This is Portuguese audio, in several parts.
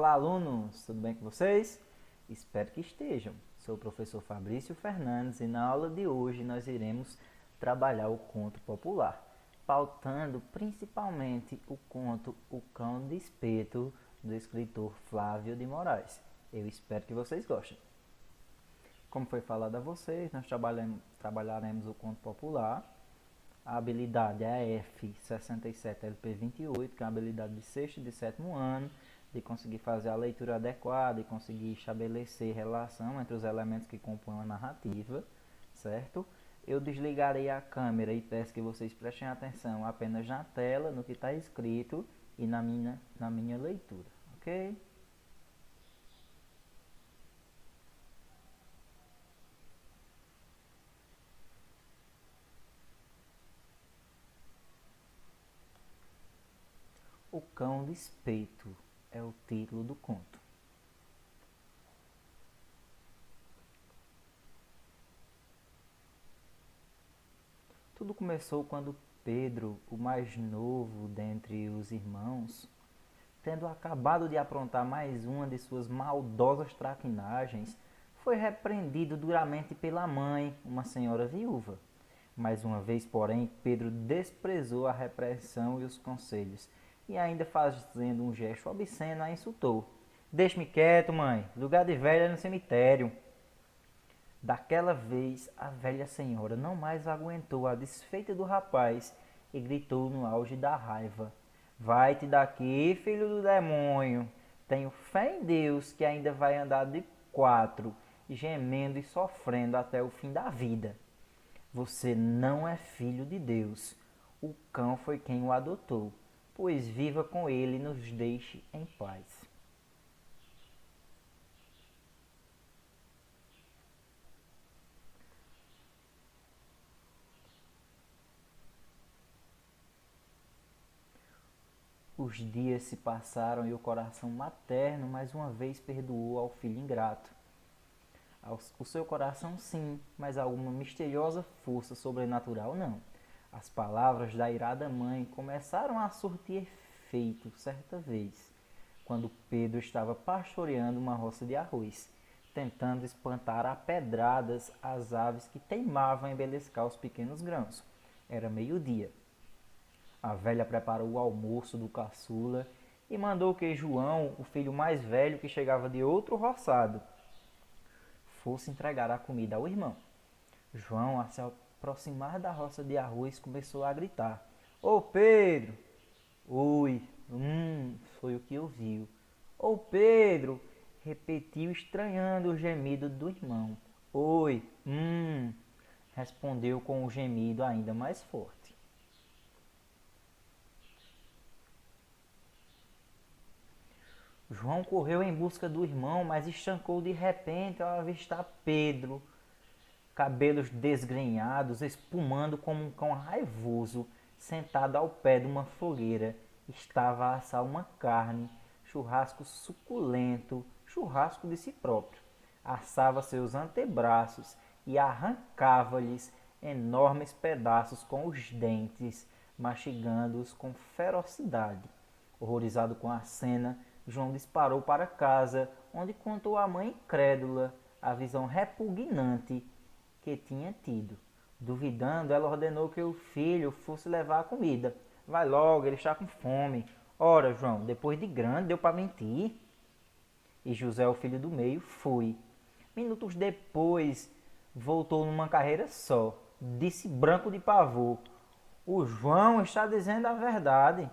Olá, alunos! Tudo bem com vocês? Espero que estejam. Sou o professor Fabrício Fernandes e na aula de hoje nós iremos trabalhar o conto popular, pautando principalmente o conto O Cão de Espeto, do escritor Flávio de Moraes. Eu espero que vocês gostem. Como foi falado a vocês, nós trabalharemos o conto popular. A habilidade é a F67LP28, que é uma habilidade de sexto e de sétimo ano, de conseguir fazer a leitura adequada e conseguir estabelecer relação entre os elementos que compõem a narrativa, certo? Eu desligarei a câmera e peço que vocês prestem atenção apenas na tela, no que está escrito e na minha leitura, ok? O Cão de Espeto é o título do conto. Tudo começou quando Pedro, o mais novo dentre os irmãos, tendo acabado de aprontar mais uma de suas maldosas traquinagens, foi repreendido duramente pela mãe, uma senhora viúva. Mais uma vez, porém, Pedro desprezou a repressão e os conselhos, e ainda fazendo um gesto obsceno, a insultou. Deixe-me quieto, mãe, lugar de velha é no cemitério. Daquela vez, a velha senhora não mais aguentou a desfeita do rapaz e gritou no auge da raiva. Vai-te daqui, filho do demônio. Tenho fé em Deus que ainda vai andar de quatro, gemendo e sofrendo até o fim da vida. Você não é filho de Deus. O cão foi quem o adotou, pois viva com ele e nos deixe em paz. Os dias se passaram e o coração materno mais uma vez perdoou ao filho ingrato. O seu coração sim, mas alguma misteriosa força sobrenatural não. As palavras da irada mãe começaram a surtir efeito certa vez, quando Pedro estava pastoreando uma roça de arroz, tentando espantar a pedradas as aves que teimavam em beliscar os pequenos grãos. Era meio-dia. A velha preparou o almoço do caçula e mandou que João, o filho mais velho que chegava de outro roçado, fosse entregar a comida ao irmão. João, a se aproximar da roça de arroz, começou a gritar. Ô Pedro! Oi! Foi o que ouviu. Ô Pedro! Repetiu, estranhando o gemido do irmão. Oi! Respondeu com um gemido ainda mais forte. João correu em busca do irmão, mas estancou de repente ao avistar Pedro, cabelos desgrenhados, espumando como um cão raivoso, sentado ao pé de uma fogueira. Estava a assar uma carne, churrasco suculento, churrasco de si próprio. Assava seus antebraços e arrancava-lhes enormes pedaços com os dentes, mastigando-os com ferocidade. Horrorizado com a cena, João disparou para casa, onde contou à mãe incrédula a visão repugnante que tinha tido. Duvidando, ela ordenou que o filho fosse levar a comida. Vai logo, ele está com fome. Ora, João, depois de grande deu para mentir. E José, o filho do meio, foi. Minutos depois, voltou numa carreira só. Disse branco de pavor. O João está dizendo a verdade.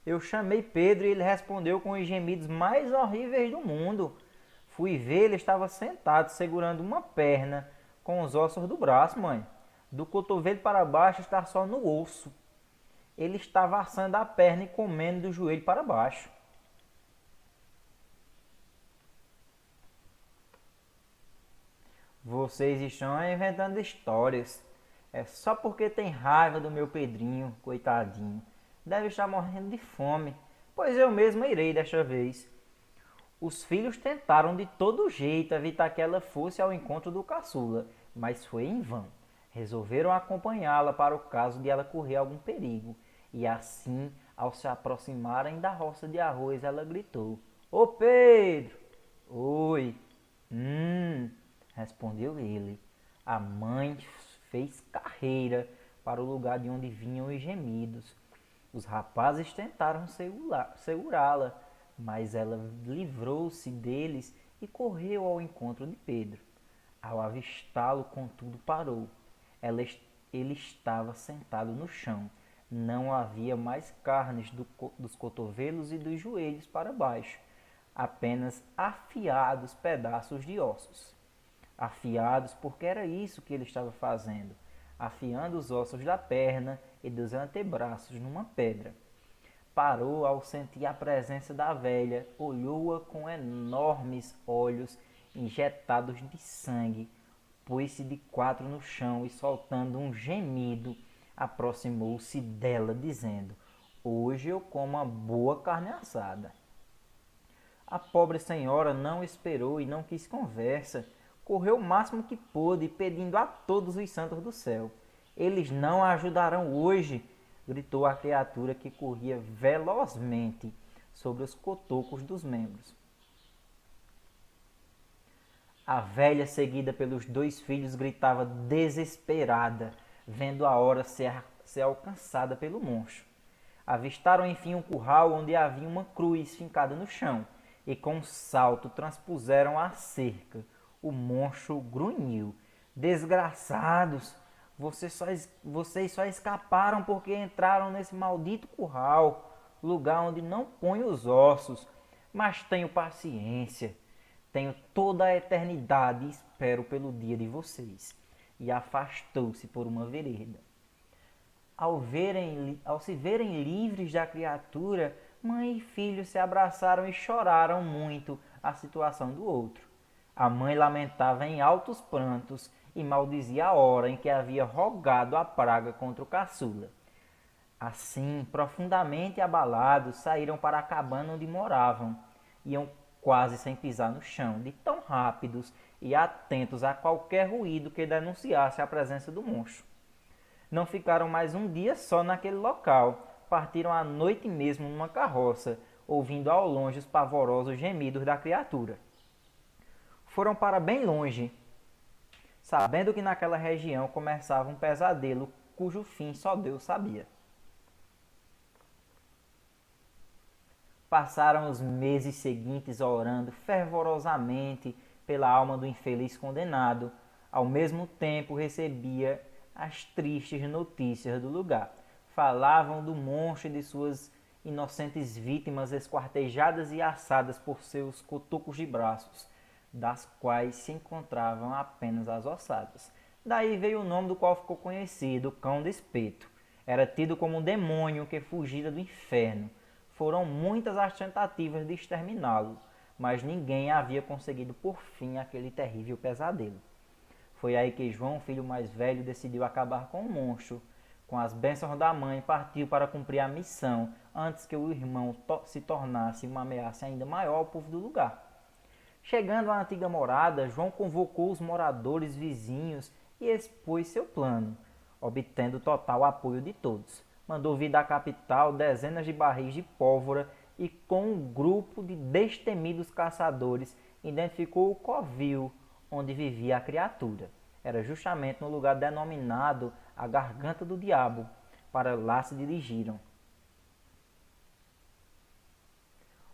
Eu chamei Pedro e ele respondeu com os gemidos mais horríveis do mundo. Fui ver, ele estava sentado, segurando uma perna, com os ossos do braço, mãe. Do cotovelo para baixo está só no osso. Ele estava assando a perna e comendo do joelho para baixo. Vocês estão inventando histórias. É só porque tem raiva do meu Pedrinho, coitadinho. Deve estar morrendo de fome, pois eu mesmo irei desta vez. Os filhos tentaram de todo jeito evitar que ela fosse ao encontro do caçula, mas foi em vão. Resolveram acompanhá-la para o caso de ela correr algum perigo, E assim, ao se aproximarem da roça de arroz, ela gritou: Ô Pedro! Oi! Respondeu ele. A mãe fez carreira para o lugar de onde vinham os gemidos. Os rapazes tentaram segurá-la, mas ela livrou-se deles e correu ao encontro de Pedro. Ao avistá-lo, contudo, parou. Ele estava sentado no chão. Não havia mais carnes dos cotovelos e dos joelhos para baixo, apenas afiados pedaços de ossos. Afiados porque era isso que ele estava fazendo, afiando os ossos da perna e dos antebraços numa pedra. Parou ao sentir a presença da velha, olhou-a com enormes olhos injetados de sangue, pôs-se de quatro no chão e, soltando um gemido, aproximou-se dela, dizendo: Hoje eu como uma boa carne assada. A pobre senhora não esperou e não quis conversa. Correu o máximo que pôde, pedindo a todos os santos do céu. Eles não a ajudarão hoje, gritou a criatura que corria velozmente sobre os cotocos dos membros. A velha, seguida pelos dois filhos, gritava desesperada, vendo a hora ser alcançada pelo monstro. Avistaram enfim um curral onde havia uma cruz fincada no chão, e com um salto transpuseram a cerca. O monstro grunhiu: Desgraçados! Vocês só escaparam porque entraram nesse maldito curral, lugar onde não ponho os ossos. Mas tenho paciência. Tenho toda a eternidade e espero pelo dia de vocês. E afastou-se por uma vereda. Ao se verem livres da criatura, mãe e filho se abraçaram e choraram muito a situação do outro. A mãe lamentava em altos prantos e maldizia a hora em que havia rogado a praga contra o caçula. Assim, profundamente abalados, saíram para a cabana onde moravam. Iam quase sem pisar no chão, de tão rápidos e atentos a qualquer ruído que denunciasse a presença do monstro. Não ficaram mais um dia só naquele local. Partiram à noite mesmo numa carroça, ouvindo ao longe os pavorosos gemidos da criatura. Foram para bem longe, sabendo que naquela região começava um pesadelo cujo fim só Deus sabia. Passaram os meses seguintes orando fervorosamente pela alma do infeliz condenado. Ao mesmo tempo recebia as tristes notícias do lugar. Falavam do monstro e de suas inocentes vítimas esquartejadas e assadas por seus cotocos de braços, das quais se encontravam apenas as ossadas. Daí veio o nome do qual ficou conhecido, Cão de Espeto. Era tido como um demônio que fugira do inferno. Foram muitas as tentativas de exterminá-lo, mas ninguém havia conseguido por fim aquele terrível pesadelo. Foi aí que João, filho mais velho, decidiu acabar com o monstro. Com as bênçãos da mãe, partiu para cumprir a missão, antes que o irmão se tornasse uma ameaça ainda maior ao povo do lugar. Chegando à antiga morada, João convocou os moradores vizinhos e expôs seu plano, obtendo total apoio de todos. Mandou vir da capital dezenas de barris de pólvora e, com um grupo de destemidos caçadores, identificou o covil onde vivia a criatura. Era justamente no lugar denominado a Garganta do Diabo. Para lá se dirigiram.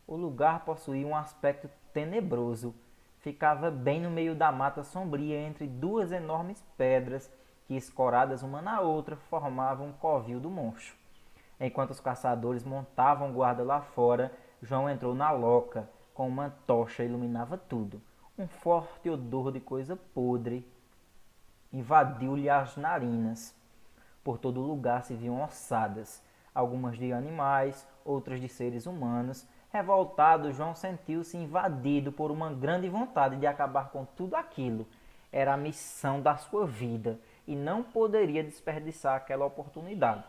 O lugar possuía um aspecto tenebroso. Ficava bem no meio da mata sombria, entre duas enormes pedras que, escoradas uma na outra, formavam um covil do monstro. Enquanto os caçadores montavam guarda lá fora, João entrou na loca. Com uma tocha iluminava tudo. Um forte odor de coisa podre invadiu-lhe as narinas. Por todo lugar se viam ossadas, algumas de animais, outras de seres humanos. Revoltado, João sentiu-se invadido por uma grande vontade de acabar com tudo aquilo. Era a missão da sua vida e não poderia desperdiçar aquela oportunidade.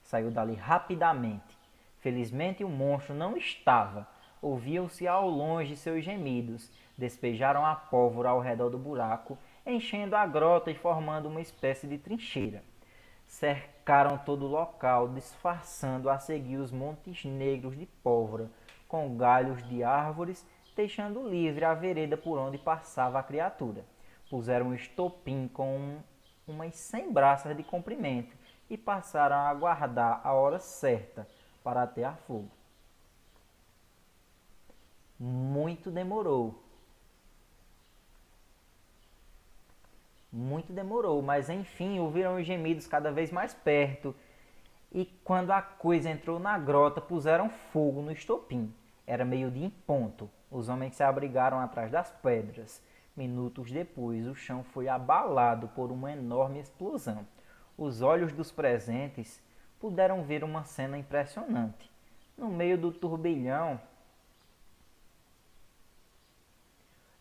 Saiu dali rapidamente. Felizmente o monstro não estava. Ouviam-se ao longe seus gemidos. Despejaram a pólvora ao redor do buraco, enchendo a grota e formando uma espécie de trincheira. cercaram todo o local, disfarçando a seguir os montes negros de pólvora, com galhos de árvores, deixando livre a vereda por onde passava a criatura. Puseram um estopim com umas 100 braças de comprimento e passaram a aguardar a hora certa para atear fogo. Muito demorou. Muito demorou, mas enfim ouviram os gemidos cada vez mais perto. E quando a coisa entrou na grota, puseram fogo no estopim. Era meio-dia em ponto. Os homens se abrigaram atrás das pedras. Minutos depois, o chão foi abalado por uma enorme explosão. Os olhos dos presentes puderam ver uma cena impressionante. No meio do turbilhão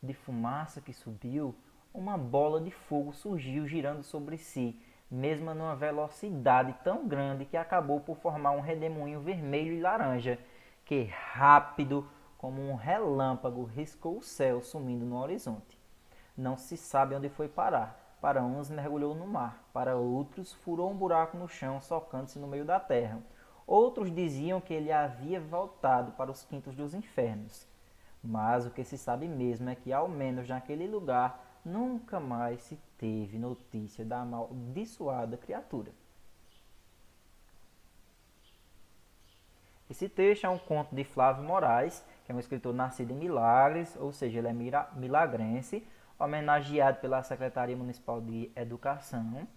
de fumaça que subiu, uma bola de fogo surgiu girando sobre si, mesmo numa velocidade tão grande que acabou por formar um redemoinho vermelho e laranja, que rápido como um relâmpago riscou o céu, sumindo no horizonte. Não se sabe onde foi parar. Para uns mergulhou no mar, para outros furou um buraco no chão, socando-se no meio da terra. Outros diziam que ele havia voltado para os quintos dos infernos. Mas o que se sabe mesmo é que, ao menos naquele lugar, nunca mais se teve notícia da amaldiçoada criatura. Esse texto é um conto de Flávio Moraes, que é um escritor nascido em Milagres, ou seja, ele é milagrense, homenageado pela Secretaria Municipal de Educação,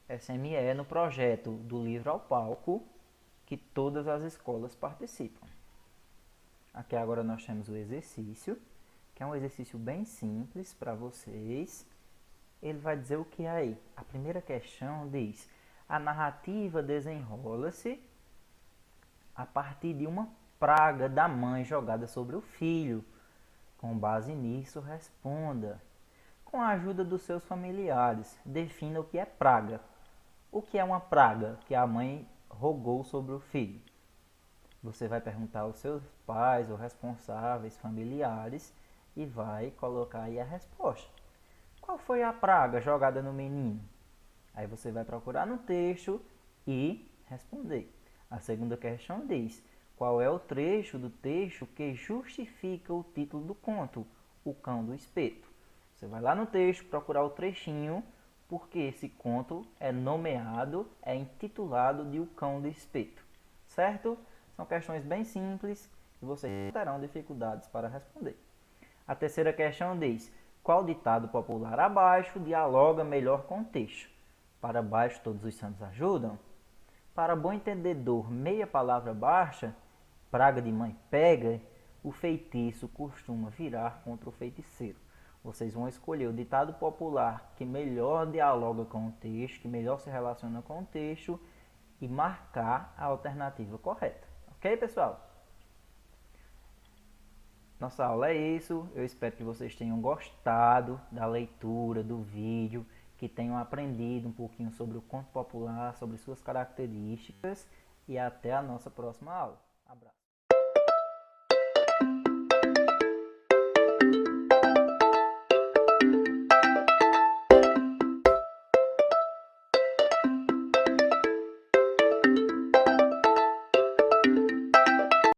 SME, no projeto do Livro ao Palco, que todas as escolas participam. Aqui agora nós temos o exercício, que é um exercício bem simples para vocês. Ele vai dizer o que aí? A primeira questão diz: a narrativa desenrola-se a partir de uma praga da mãe jogada sobre o filho. Com base nisso, responda. Com a ajuda dos seus familiares, defina o que é praga. O que é uma praga que a mãe rogou sobre o filho? Você vai perguntar aos seus pais ou responsáveis familiares e vai colocar aí a resposta. Qual foi a praga jogada no menino? Aí você vai procurar no texto e responder. A segunda questão diz: qual é o trecho do texto que justifica o título do conto, O Cão do Espeto? Você vai lá no texto procurar o trechinho, porque esse conto é nomeado, é intitulado de O Cão do Espeto, certo? São questões bem simples e vocês terão dificuldades para responder. A terceira questão diz: qual ditado popular abaixo dialoga melhor com o texto? Para baixo todos os santos ajudam? Para bom entendedor, meia palavra baixa, praga de mãe pega, o feitiço costuma virar contra o feiticeiro. Vocês vão escolher o ditado popular que melhor dialoga com o texto, que melhor se relaciona com o texto e marcar a alternativa correta. Ok, pessoal? Nossa aula é isso. Eu espero que vocês tenham gostado da leitura, do vídeo, que tenham aprendido um pouquinho sobre o conto popular, sobre suas características e até a nossa próxima aula. Abraço.